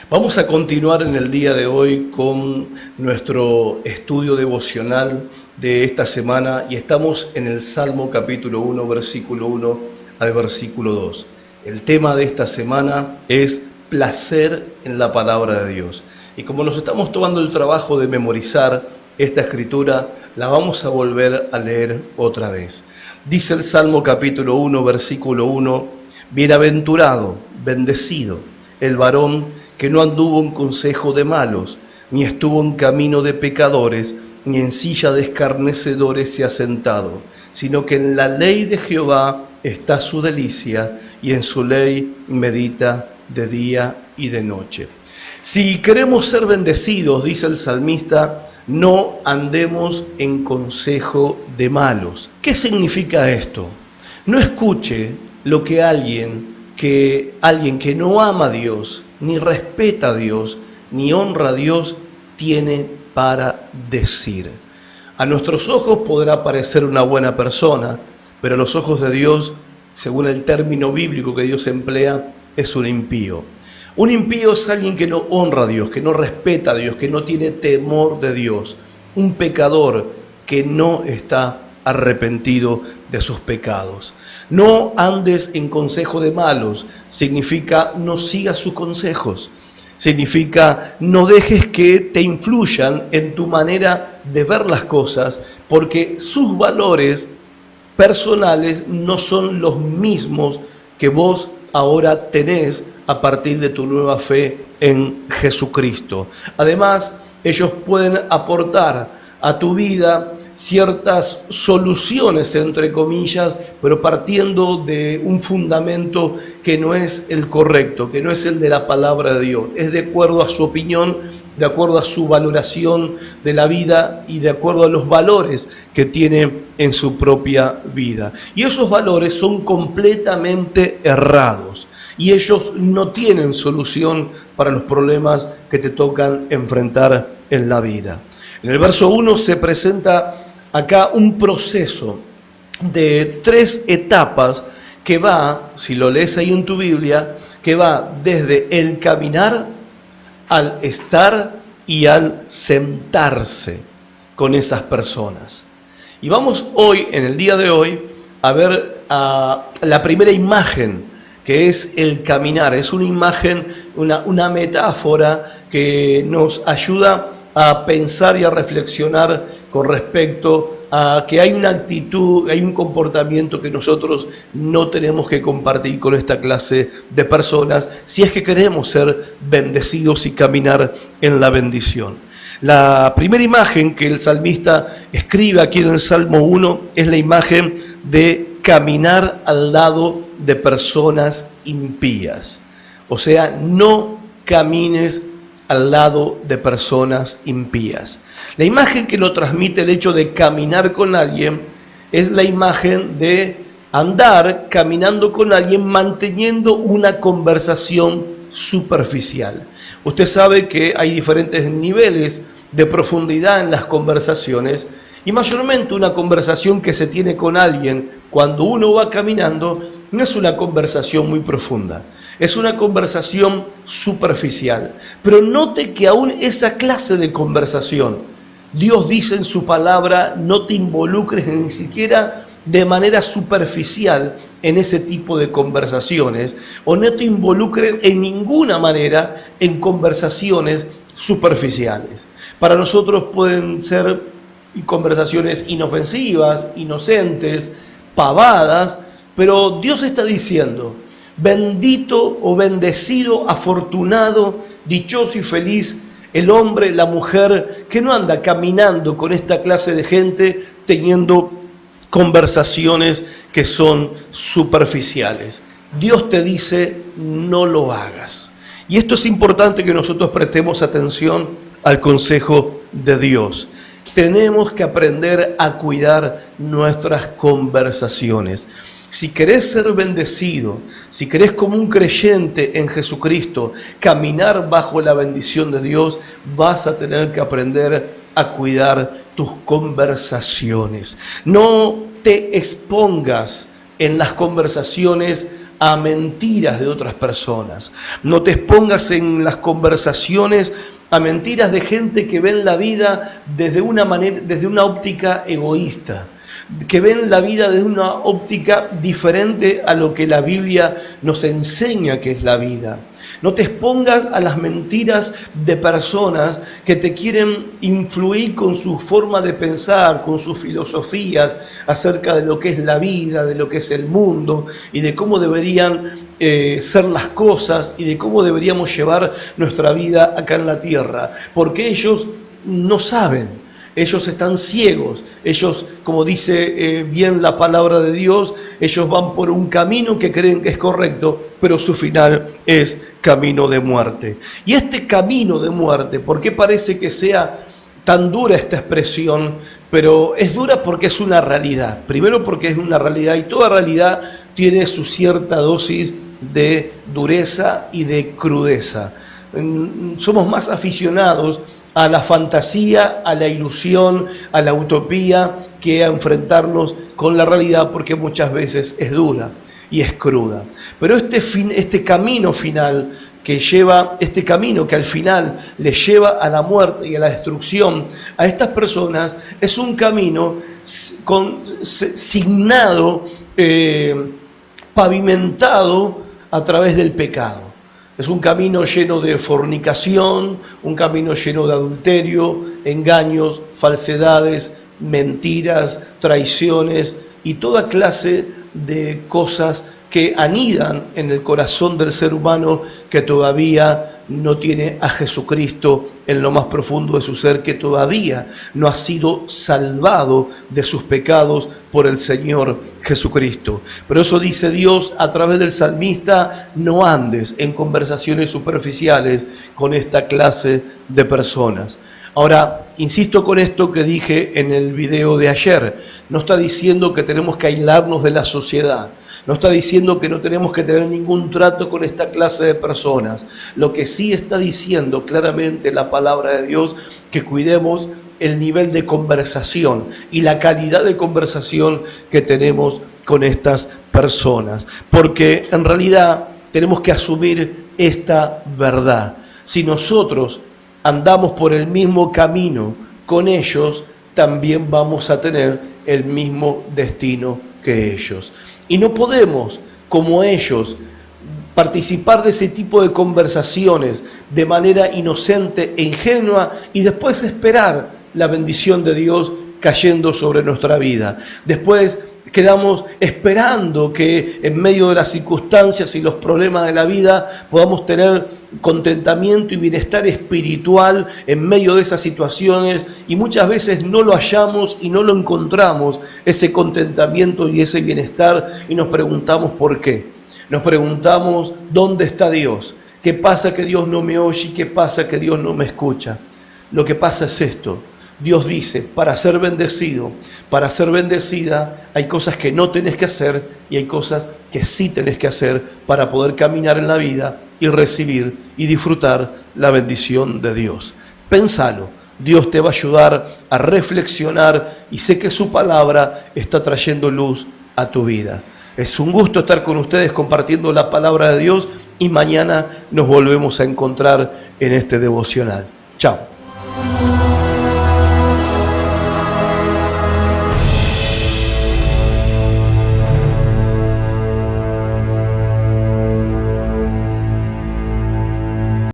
Vamos a continuar en el día de hoy con nuestro estudio devocional de esta semana y estamos en el Salmo capítulo 1, versículo 1 al versículo 2. El tema de esta semana es placer en la palabra de Dios. Y como nos estamos tomando el trabajo de memorizar esta escritura, la vamos a volver a leer otra vez. Dice el Salmo capítulo 1, versículo 1, bienaventurado, bendecido, el varón que no anduvo en consejo de malos, ni estuvo en camino de pecadores, ni en silla de escarnecedores se ha sentado, sino que en la ley de Jehová está su delicia, y en su ley medita de día y de noche. Si queremos ser bendecidos, dice el salmista, no andemos en consejo de malos. ¿Qué significa esto? No escuche lo que alguien que no ama a Dios, ni respeta a Dios, ni honra a Dios, tiene para decir. A nuestros ojos podrá parecer una buena persona, pero a los ojos de Dios, según el término bíblico que Dios emplea, es un impío. Un impío es alguien que no honra a Dios, que no respeta a Dios, que no tiene temor de Dios. Un pecador que no está arrepentido de sus pecados. No andes en consejo de malos, significa no sigas sus consejos, significa no dejes que te influyan en tu manera de ver las cosas, porque sus valores personales no son los mismos que vos ahora tenés a partir de tu nueva fe en Jesucristo. Además, ellos pueden aportar a tu vida ciertas soluciones, entre comillas, pero partiendo de un fundamento que no es el correcto, que no es el de la palabra de Dios. Es de acuerdo a su opinión, de acuerdo a su valoración de la vida y de acuerdo a los valores que tiene en su propia vida. Y esos valores son completamente errados y ellos no tienen solución para los problemas que te tocan enfrentar en la vida. En el verso 1 se presenta acá un proceso de 3 etapas que va, si lo lees ahí en tu Biblia, que va desde el caminar al estar y al sentarse con esas personas. Y vamos hoy, en el día de hoy, a ver la primera imagen, que es el caminar. Es una imagen, una metáfora que nos ayuda a pensar y a reflexionar con respecto a que hay una actitud, hay un comportamiento que nosotros no tenemos que compartir con esta clase de personas si es que queremos ser bendecidos y caminar en la bendición. La primera imagen que el salmista escribe aquí en el Salmo 1 es la imagen de caminar al lado de personas impías. O sea, no camines al lado de personas impías. La imagen que lo transmite el hecho de caminar con alguien es la imagen de andar caminando con alguien manteniendo una conversación superficial. Usted sabe que hay diferentes niveles de profundidad en las conversaciones y mayormente una conversación que se tiene con alguien cuando uno va caminando no es una conversación muy profunda. Es una conversación superficial. Pero note que aún esa clase de conversación, Dios dice en su palabra, no te involucres ni siquiera de manera superficial en ese tipo de conversaciones, o no te involucres en ninguna manera en conversaciones superficiales. Para nosotros pueden ser conversaciones inofensivas, inocentes, pavadas, pero Dios está diciendo, bendito o bendecido, afortunado, dichoso y feliz el hombre, la mujer que no anda caminando con esta clase de gente teniendo conversaciones que son superficiales. Dios te dice, no lo hagas. Y esto es importante que nosotros prestemos atención al consejo de Dios. Tenemos que aprender a cuidar nuestras conversaciones. Si querés ser bendecido, si querés como un creyente en Jesucristo caminar bajo la bendición de Dios, vas a tener que aprender a cuidar tus conversaciones. No te expongas en las conversaciones a mentiras de otras personas. No te expongas en las conversaciones a mentiras de gente que ven la vida desde una óptica egoísta, que ven la vida desde una óptica diferente a lo que la Biblia nos enseña que es la vida. No te expongas a las mentiras de personas que te quieren influir con su forma de pensar, con sus filosofías acerca de lo que es la vida, de lo que es el mundo y de cómo deberían ser las cosas y de cómo deberíamos llevar nuestra vida acá en la tierra. Porque ellos no saben. Ellos están ciegos, ellos, como dice bien la palabra de Dios, ellos van por un camino que creen que es correcto, pero su final es camino de muerte. Y este camino de muerte, ¿por qué parece que sea tan dura esta expresión? Pero es dura porque es una realidad. Primero porque es una realidad y toda realidad tiene su cierta dosis de dureza y de crudeza. Somos más aficionados a la fantasía, a la ilusión, a la utopía, que a enfrentarnos con la realidad, porque muchas veces es dura y es cruda. Pero este camino final que lleva, este camino que al final les lleva a la muerte y a la destrucción a estas personas, es un camino signado, pavimentado a través del pecado. Es un camino lleno de fornicación, un camino lleno de adulterio, engaños, falsedades, mentiras, traiciones y toda clase de cosas que anidan en el corazón del ser humano que todavía no tiene a Jesucristo en lo más profundo de su ser, que todavía no ha sido salvado de sus pecados por el Señor Jesucristo. Pero eso dice Dios a través del salmista: no andes en conversaciones superficiales con esta clase de personas. Ahora, insisto con esto que dije en el video de ayer, no está diciendo que tenemos que aislarnos de la sociedad. No está diciendo que no tenemos que tener ningún trato con esta clase de personas. Lo que sí está diciendo claramente la palabra de Dios, que cuidemos el nivel de conversación y la calidad de conversación que tenemos con estas personas. Porque en realidad tenemos que asumir esta verdad. Si nosotros andamos por el mismo camino con ellos, también vamos a tener el mismo destino que ellos. Y no podemos, como ellos, participar de ese tipo de conversaciones de manera inocente e ingenua y después esperar la bendición de Dios cayendo sobre nuestra vida. Después quedamos esperando que en medio de las circunstancias y los problemas de la vida podamos tener contentamiento y bienestar espiritual en medio de esas situaciones, y muchas veces no lo hallamos y no lo encontramos, ese contentamiento y ese bienestar, y nos preguntamos por qué. Nos preguntamos dónde está Dios, qué pasa que Dios no me oye y qué pasa que Dios no me escucha. Lo que pasa es esto: Dios dice, para ser bendecido, para ser bendecida, hay cosas que no tenés que hacer y hay cosas que sí tenés que hacer para poder caminar en la vida y recibir y disfrutar la bendición de Dios. Pénsalo, Dios te va a ayudar a reflexionar y sé que su palabra está trayendo luz a tu vida. Es un gusto estar con ustedes compartiendo la palabra de Dios y mañana nos volvemos a encontrar en este devocional. Chao.